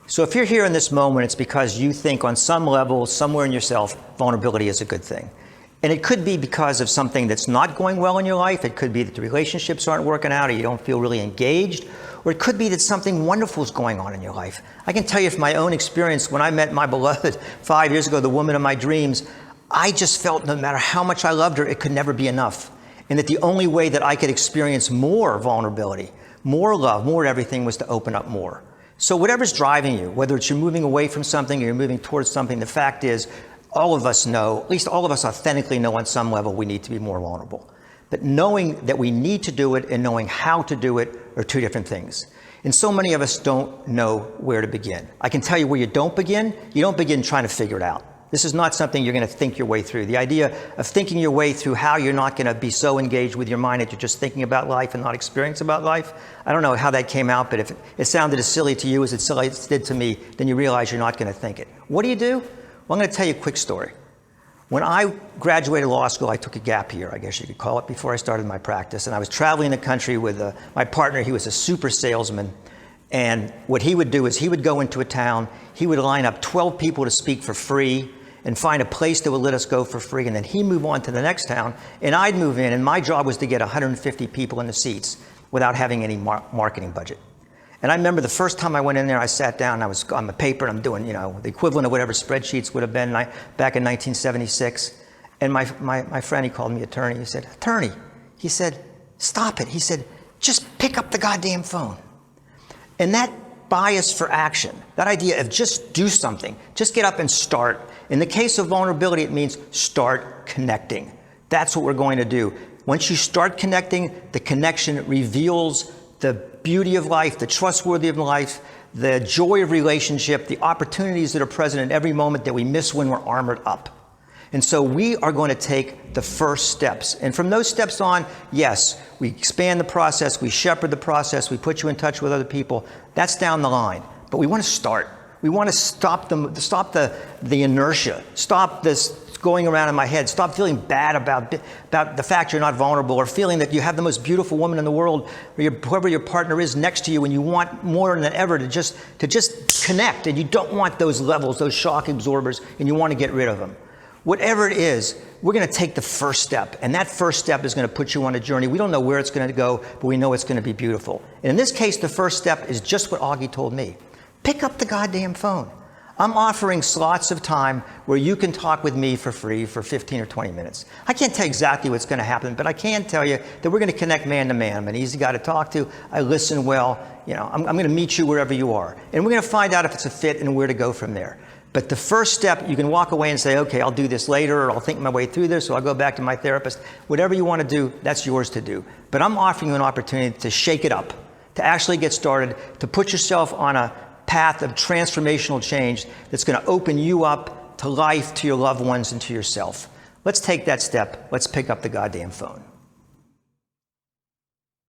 So if you're here in this moment, it's because you think on some level, somewhere in yourself, vulnerability is a good thing. And it could be because of something that's not going well in your life. It could be that the relationships aren't working out, or you don't feel really engaged. Or it could be that something wonderful is going on in your life. I can tell you from my own experience, when I met my beloved 5 years ago, the woman of my dreams, I just felt no matter how much I loved her, it could never be enough. And that the only way that I could experience more vulnerability, more love, more everything, was to open up more. So whatever's driving you, whether it's you're moving away from something or you're moving towards something, the fact is, all of us know, at least all of us authentically know on some level, we need to be more vulnerable. But knowing that we need to do it and knowing how to do it are two different things. And so many of us don't know where to begin. I can tell you where you don't begin. You don't begin trying to figure it out. This is not something you're going to think your way through. The idea of thinking your way through how you're not going to be so engaged with your mind that you're just thinking about life and not experiencing about life, I don't know how that came out, but if it sounded as silly to you as it did to me, then you realize you're not going to think it. What do you do? Well, I'm going to tell you a quick story. When I graduated law school, I took a gap year, I guess you could call it, before I started my practice. And I was traveling the country with my partner. He was a super salesman. And what he would do is he would go into a town, he would line up 12 people to speak for free and find a place that would let us go for free. And then he'd move on to the next town, and I'd move in. And my job was to get 150 people in the seats without having any marketing budget. And I remember the first time I went in there, I sat down, I was on the paper, and I'm doing, the equivalent of whatever spreadsheets would have been back in 1976. And my friend, he called me attorney. He said, "Attorney," he said, "stop it." He said, "Just pick up the goddamn phone." And that bias for action, that idea of just do something, just get up and start. In the case of vulnerability, it means start connecting. That's what we're going to do. Once you start connecting, the connection reveals the beauty of life, the trustworthy of life, the joy of relationship, the opportunities that are present in every moment that we miss when we're armored up. And so we are going to take the first steps. And from those steps on, yes, we expand the process, we shepherd the process, we put you in touch with other people. That's down the line. But we want to start. We want to stop the inertia, stop this going around in my head, stop feeling bad about the fact you're not vulnerable, or feeling that you have the most beautiful woman in the world, or whoever your partner is next to you, and you want more than ever to just connect, and you don't want those levels, those shock absorbers, and you want to get rid of them. Whatever it is, we're going to take the first step, and that first step is going to put you on a journey. We don't know where it's going to go, but we know it's going to be beautiful. And in this case, the first step is just what Augie told me. Pick up the goddamn phone. I'm offering slots of time where you can talk with me for free for 15 or 20 minutes. I can't tell you exactly what's going to happen, but I can tell you that we're going to connect man to man. I'm an easy guy to talk to. I listen well. I'm going to meet you wherever you are. And we're going to find out if it's a fit and where to go from there. But the first step, you can walk away and say, okay, I'll do this later, or I'll think my way through this, or I'll go back to my therapist. Whatever you want to do, that's yours to do. But I'm offering you an opportunity to shake it up, to actually get started, to put yourself on a path of transformational change that's going to open you up to life, to your loved ones, and to yourself. Let's take that step. Let's pick up the goddamn phone.